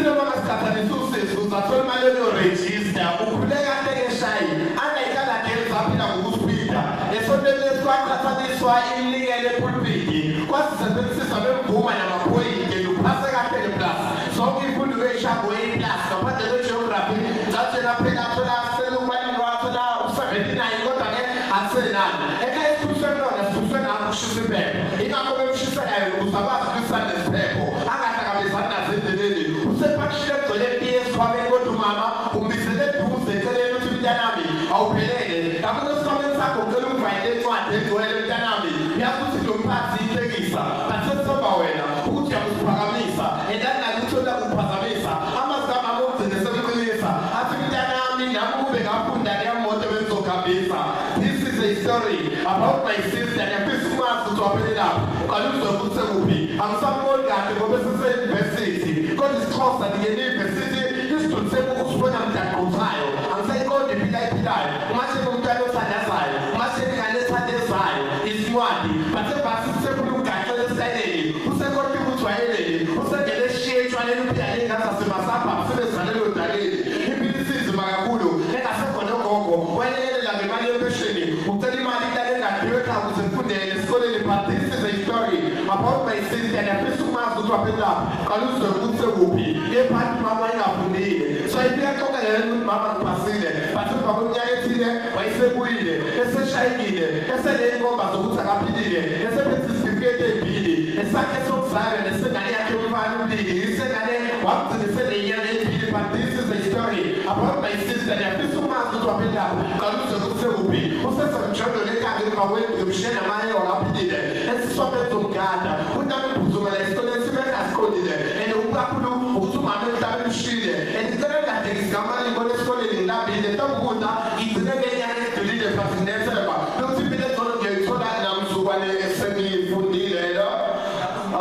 Sino bangasikhathalisa usizo uzathola imali yoregister ukhuleka ntekeshayi angayikala gezi aphila ngokusiphinda esontweni lesikwaqhathaniswa inikele epulpiti kwasisebenzisa bemvuma namaphoyinti luphase kaphele plus sonke imfundo yeshago plus ngaphandle kwegeography zathela phela thola selukwanini wathola u-79 kodwa-ke akusenani ekhaya esiphusweni lona siphuswe ngakho ushisa iphepho ingakho bemshiselayo uzakwazi ukwisana nesiphepho angahlangabezani nazendleleni usepakishile egcwele ps kwabe kodwa umama umbizele eduze eceleni uthi mntanami awuphelele ngakho esikhwameni sakho ngicela ungivayele encwadi egcwele mntanami yazi ukuthi lo mphathi ihlekisa basesomba wena ukuthi uyakuziphakamisa endanginakuthola kuphazamisa amazigama amogcine semqinisa athi mntanami nami kube ngafunda leya moto bengizokhambisa. This is a story about my sister ngiyafisa ukwazi ukuthi waphelelaphi uqaluzwe ukuthi sekuphi angisamboni kahle ngoba sise-university kodwa isiXhosa ndiye-university isidudiseka ukusibona mdaquthayo angisayiqondi impilo ayiphilayo umasheke umntwana othandazayo umasheke ingane ethandezayo isincwadi bathe basi usekhula umgaxele esitayeleni usekonke ukuthi wayeleni usengele eshiye etshwaleni uphilale ngazasemasapha sebezalele odaleni impilo isizima kakhulu engasekhona ogogo wayelekelela ngemali yempesheni ucela imali ihlale engaphiwe ekhaya ukuze mfundele esikoleni but this is a story about my sister ngiyafisa ukumazi ukuthi waphelelaphi qaluzwe ukuthi sekuphi ephathi mama ingafundile so ipiyaxokelela ukuthi mama ngiphasile but emva kweminyaka ethile wayesebuyile eseshayekile eseney'nkomba zokuthi akaphilile esephethe isitifiketi ey'bili esakhe sokuzalwa nesengane yakhe umfana umlili isengane wagcina esenenyanga ey'bili but this is a story about my sister ngiyafisa ukumazi ukuthi waphelelaphi qaluzwe ukuthi sekuphi usesemjondolo ekhaya emva kwemshene namanye wakaphilile esiswaphethe umgada untame uphuzumela esikoleni sibengasikholile and ukakhulu ukuthi umama emhlabeni ushile and ngicela ngadekisigamali ngibona esikoleni ngilambile ntabukudla ngigcine ngenyanga edulile but nginethemba lokuthi impilo engcono ngiyayithola namzukwane esengiyifundile lo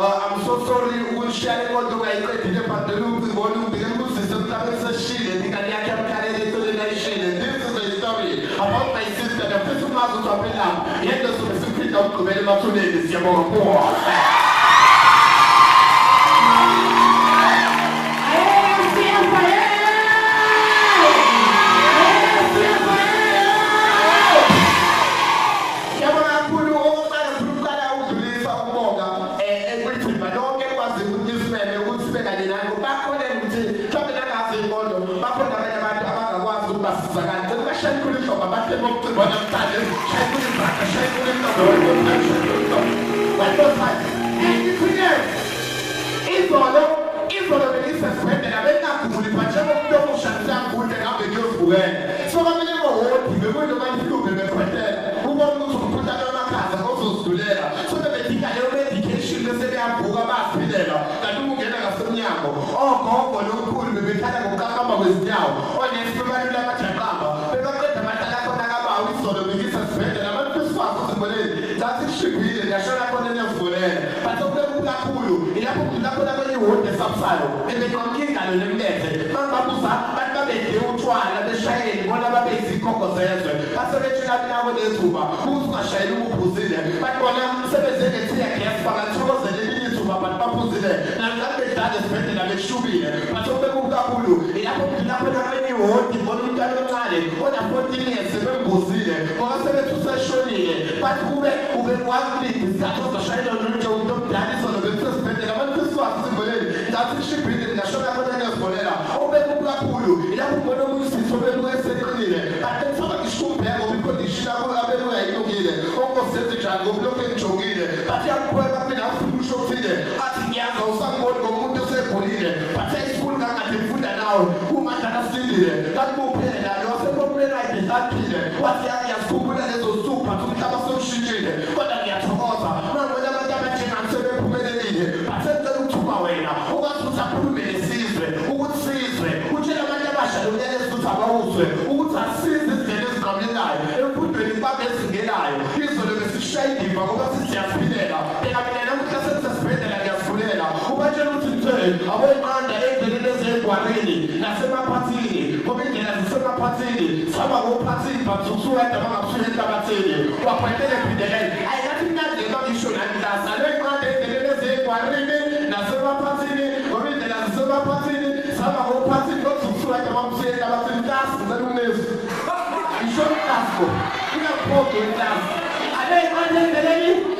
I'm so sorry ukushiyane kodwa ungayiqedile but ngibona ubikela ukuzisa emhlabeni seshile ingane yakhe yamkhalela eceleni ayishile. This is a story about my sister ngiyafisa umazi ukuthi waphelelaphi yento sobe simphinde ukugqibela emathuneni siyabonga kuwo. Izolo bengisesibhedlela bengingakhumuli njengoba umuntu omushanisa ngikude ngabe ngiyozibukela so kwamele bohodi bekuyinto bayihluke bekhwetela ubona ukuthi umkhuhlane wamakhaza ozozidulela so bebedinga leyo medication bese beyavuka basiphilela kanti ukungena ngasemnyango ogogo nomkhulu bebekhala ngokuqaqamba kwezinyawo onesi bebalula amajaqamba bebaqeda amatala khona kabawu izolo bengisesibhedlela abantu besifaka uziboneni zathi kushibhile ngiyashona khona nezivulela but okukhulu kakhulu ilapho khona kwenye-ward esabusayo ebekonkinga lo nemlethe bangibabuza bantu babedle utshwala beshayeli bona babeyizikhogo zezwe basebetshilani nabo nezuba ukuthi ungashayeli ukuphuzile bathi bona sebenze nge-tear gas bangathokozela elinye izuba bantu baphuzile nalokhu bedlala esibhedlela beshubile but okubekubi kakhulu ilapho nakwenye-ward bona umntwana omncane ona-14 years sebembuzile ngoba sebethi useshonile bathi ube wakuliphi isikhathi ozoshayela nonje umuntu omdala izolo besesibhedlela abantu besiswazi simboleni ngathi ishibhile ngashona khona nezibonela obekubi kakhulu ilapho ubona omunye usitho bebuke eseqinile kanti ngisoba ngishikumbheka ngoba ikhondishini abebuke ayilungile onkosenze njani ngoba lokhu engijongile bathi yakukhwela mina afuna usho okuthile athi ngiyaza usangiboni ngomuntu osegulile bathe isifuni kangade ngifunda nawe umandla asindile kanti kuphela lo wasepopuleni ayidesaphile wathi yasikhumbula lezo supha umhlaba sewushintshile kodwa ngiyathokoza nangibona abantu abanjengami sebephumelelile basenzela ukuthuma wena ukwazi ukuthi akhulume lesizwe ukuthi sizwe utshela abantu abasha lomyalezo ukuthi abawuzwe ukuthi asize izindlela eziqamlelayo emfundweni babe ezingelayo izolo besishaya indimba ngoba sithi siyasiphilela beka namuhla sesibhedlela ngiyasifulela ubatshela ukuthi mthele aboyinqanda endleleni ezegwarini nasemaphathini ngoba indlela zisemaphathini saba ngophathini but usuweda bangabusuya enhlabathini waphetele ebhideleni ayikathi mnandi ngisho nangihlasa loyinqanda endleleni ezegwarini nasemaphathini ngoba indlela zisemaphathini Yesu. Isho mkasko. Ina popo itamu. Ale anje ndeleni.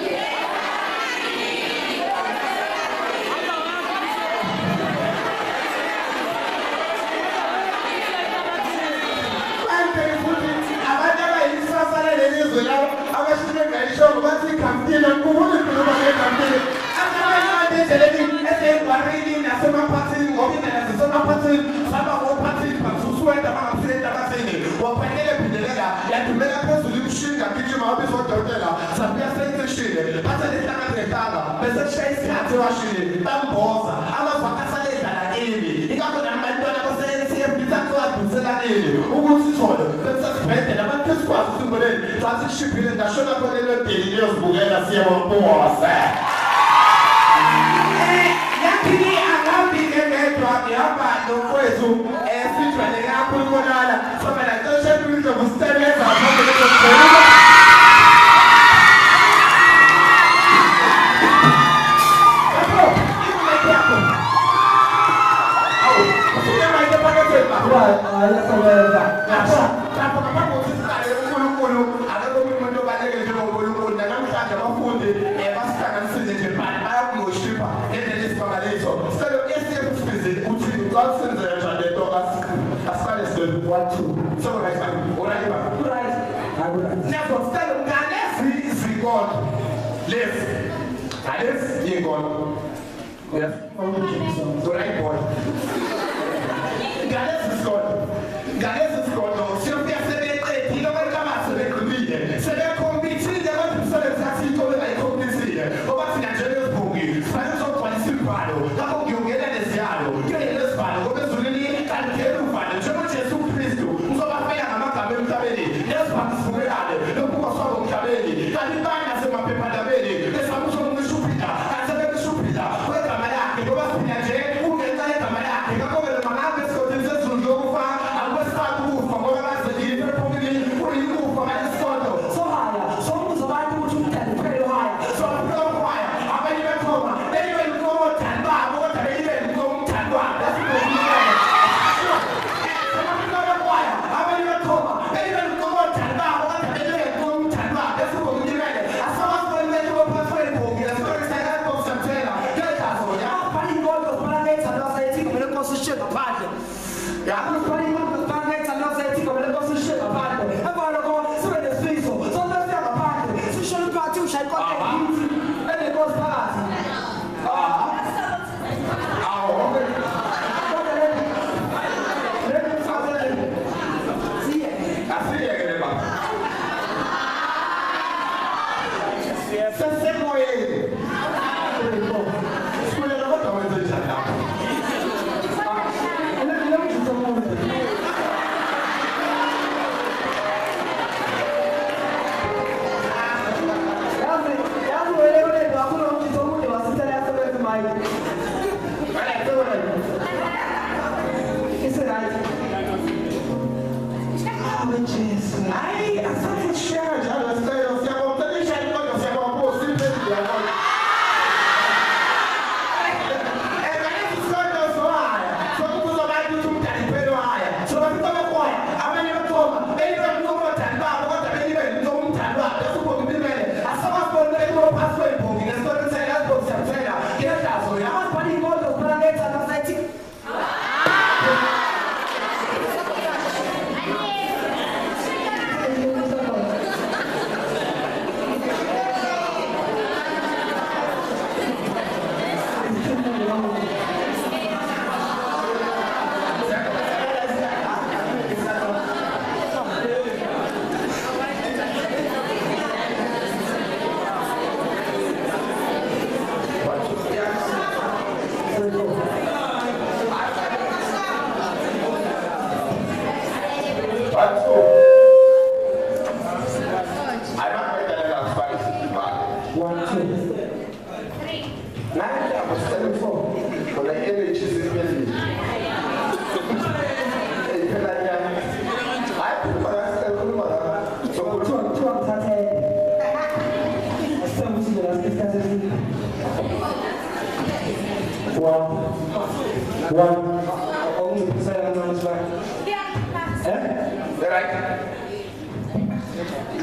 One.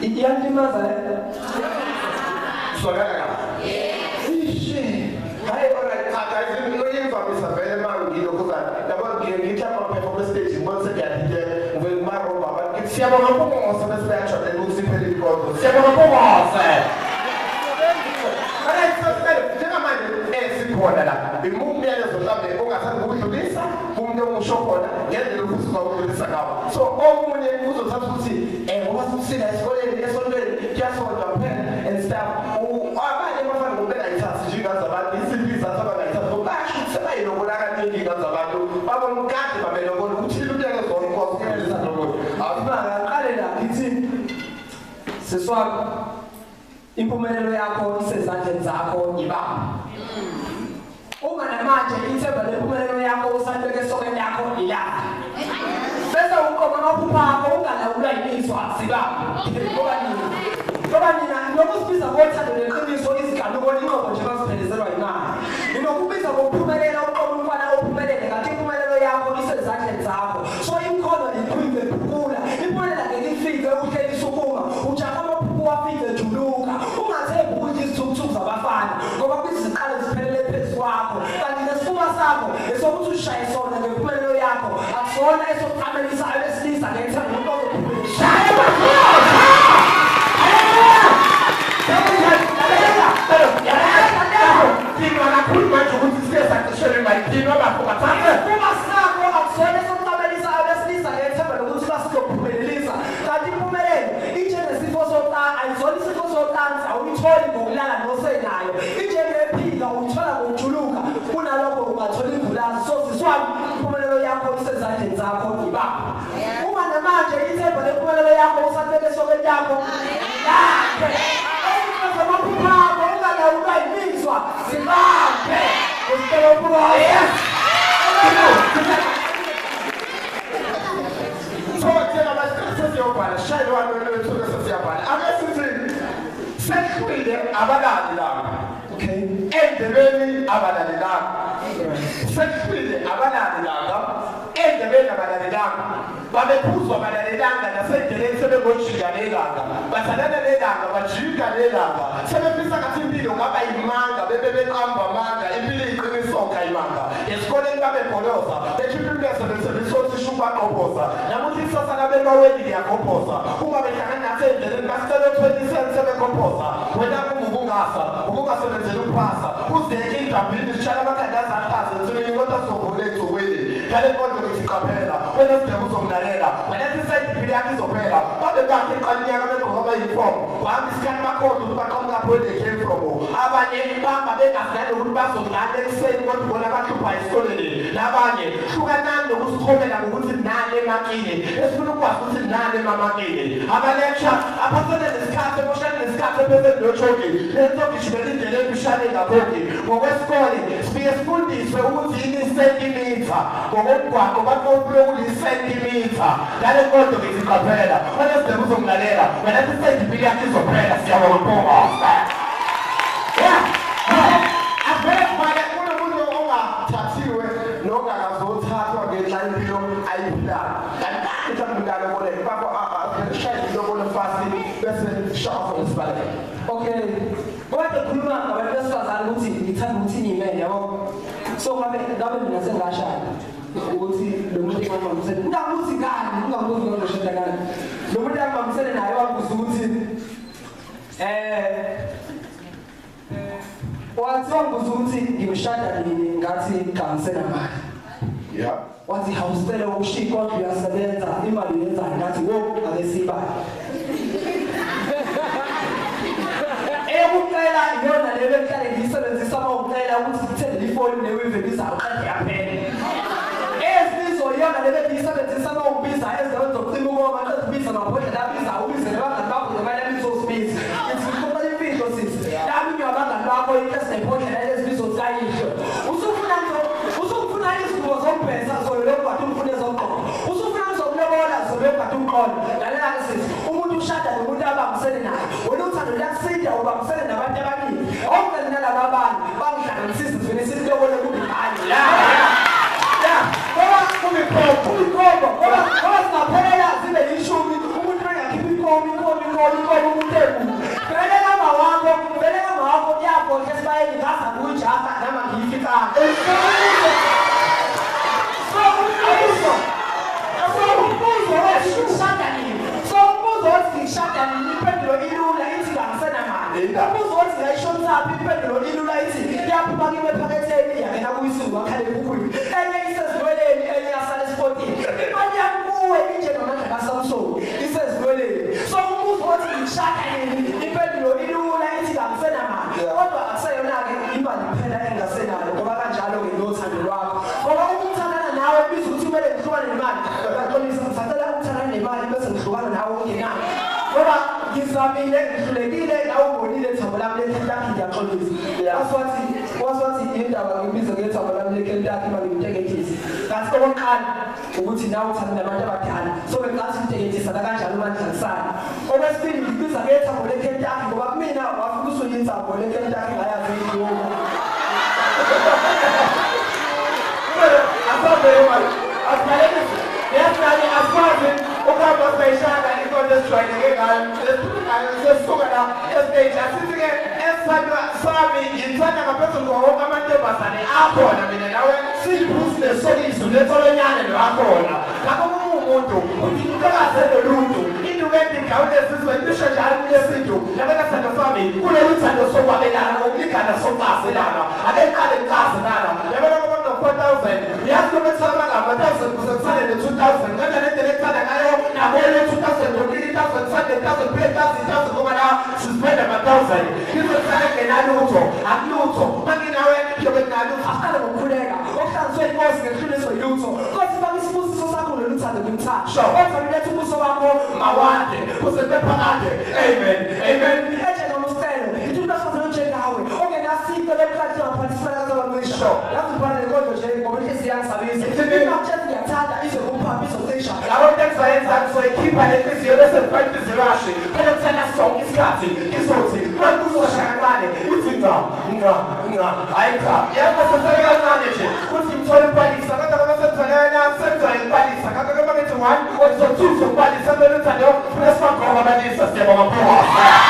Iyalimaza Swagala. Hayi ora akazi uyimvamisa vele mangilo kuza yabo ngiyitha ama performance stage bonse kuyadije ngivela maroba bakithi siyabona bonke sebesiyatsho lekusiphelile kodwa siyabona bonke hayi sasele njengamanje sikhona la imumyalezo mhlawumbe ungathanda ukudlulisa umuntu omusho khona ngendlela ufisa ukudlulisa ngawo so omunye uzothatha ukuthi ngoba sisina esikoleni esontweni kuyasonta kuphela and stuff abanye bafana ngokungayithathi njengazi abantu isimbiza abangayithathi basho sebayilobona kaningi ngazi abantu babona ukade babelokona ukuthi iluteke zona inkosi kumelisa lokho awubanga qale la ngithi siswami impumelelo yakho isezandleni zakho yibaba uma namanje ithemba lempumelelo yakho usandeke esokeni yakho ilapha bese uqoma amaphupho akho ungalawulwa yimizwa sibaba ngoba nina nokusibiza ngothando neqiniso izigaluko inqobo nje basiphelezelwa imali inokubiza ngokuphumelela uqoma umfana ophumelele kanti impumelelo yakho isezandleni zakho so imkhono liphinde phukula impumelela ngeke ifike uhleli isukuma ujaha amaphupho wafike juluka ungathembi ukuthi isithukuthuku zabafana ngoba kwiziqalo ziphelele phezu kwakho kanti nesifuba sakho esokuthi ushaye sona ngempumelelo yakho akusona esokuqamelisa abesilisa ngethemba umuntu ozophumelela shaye babepuzwa balalelanga nasendleleni sebengojika lelanga bathalana lelanga bajika lelanga sebefisa kathi impilo ngaba yimanga bebebeqamba amanga impilo iyiqinisonka imanga esikoleni babebholoza bekhipha imleso besebisothi baqoboza namuthi isasa labemaweni liyagobhoza uma behlangana nasendleleni basicela 20 cents sebegobhoza wena ubungasebenzeli ukuphasa uzeke indambini zitshala amakhandaza aphazi ensimini kodwa sobhole egcokweni ngale nkonzo ngiziqaphela wena sidebe uzomlalela wena sisayidipili yakho izophela babe bakhe eqaninyaka begqoka amayunifomu bahamba isikhathi bakhonza ukuthi baqhamuka where they came from abanye bahamba bengazinani ukuthi bazodlala ekuseni kodwa bona bahlupha esikoleni nabanye hlukanani nokusikhomela ngokuthi nani emakini esifuna ukwazi ukuthi nani emamakini ama-lecture aphathele nesikhathi emoshani nesikhathi ephezeni notshoki lentogishibela indlela emishane ngakhongi ngokwesikole sifike sifundiswe ukuthi yini isentimitha ngokomgwaqo bakophule kuli-sentimitha ngale nkonzo ngiziqaphela onesidebe uzongilalela wena sisendipili yakho izophela siyabonga mpongosa avele kubale kunomuntu ongathathiwe nongakazothathwa ngenxa impilo ayiphilayo kanti mhlawumbe ngalokole babo shaya ilokole fasti bese shafa nesibaleka okay kodwa khuluma ngabantu besifazane ukuthi ngithanda ukuthi ngimele yabo so ngabe mina sengashaya ukuthi lo muntu engangibambisene ungabuthi ngani ungabuthi ngoshada ngani lo muntu engibambisene naye wabuza ukuthi wathi wangibuza ukuthi ngimshada nini ngathi ngihambisene mali yeah wathi hawusele ukushiya kodwa uyasebenza imali yenza ngathi wo akesibali ukucela iyona leyo ehlale ngiyisebenzisa uma ukucela ukuthi ngithenge ifoni newive bizaqede yaphela ezizo iyona leyo ngiyisebenzisa uma ukubiza ezenzo kucima ukoma qeda ubiza mabhodlela abiza ubize nebangani bakho nemali ebizosibiza ngizifuna imfihlo sisi lami ngiyabangani bakho inkesi nebhodlela ezibizo zikayisho usufuna izinto zombhesa zoyokwathi umfune zomqondo usufuna zokulobola zoyokwathi umqondo lalela-ke sisi umuntu ushada nomuntu abambisene naye wena uthando liyakusida ubambisene nabantu abaningi okungani nalaba abantu bangihlanganisisi zivele silobole kube hayi ngoba kumikhombo ngoba kumele ngihlukane nemali ngaxolisa ngisacela ukuthana nemali bese ngihlukana nawe ungenayo ngoba ngizamile ngihlulekile nawe ubonile ithambo lami leKentucky ngiyaxolisa waswathi indaba ngibiza ngethambo lami leKentucky manje ngimtekethisa ngathi okokuqala ukuthi nawe uthanda nabantu abadala so bengathi ngimtekethisa kanjalo mandlalisana okwesibili ngibiza ngethambo leKentucky ngoba kumina wafuna usuyithambo leKentucky ngayazi ngiyona